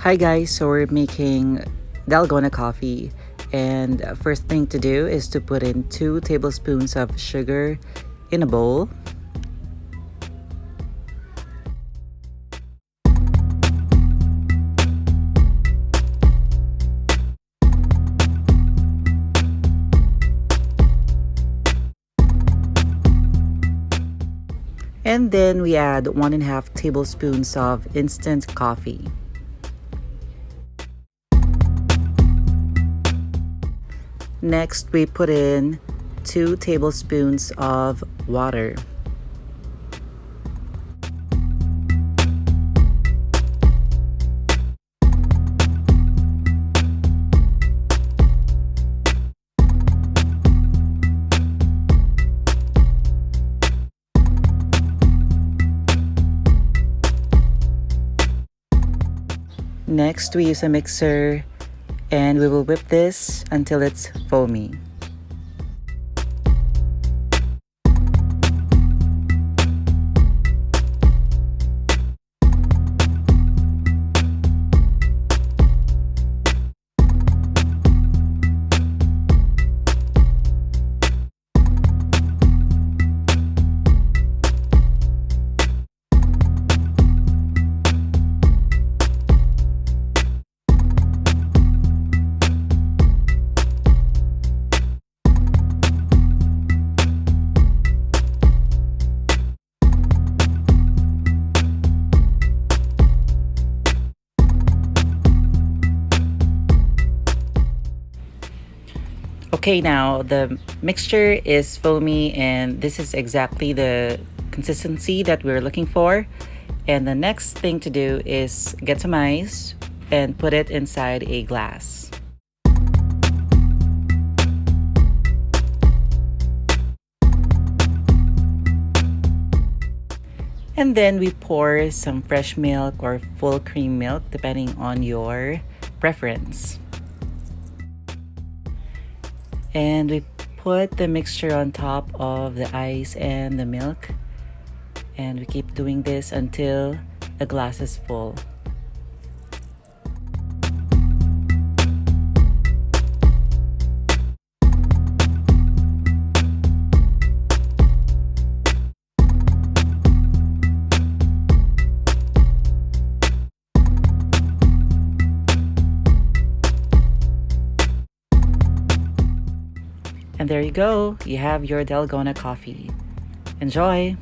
Hi guys, so we're making Dalgona coffee, and first thing to do is to put in 2 tablespoons of sugar in a bowl. And then we add 1.5 tablespoons of instant coffee. Next, we put in 2 tablespoons of water. Next, we use a mixer and we will whip this until it's foamy. Okay, now the mixture is foamy and this is exactly the consistency that we're looking for. And the next thing to do is get some ice and put it inside a glass. And then we pour some fresh milk or full cream milk depending on your preference. And we put the mixture on top of the ice and the milk, and we keep doing this until the glass is full. And there you go, you have your Dalgona coffee. Enjoy!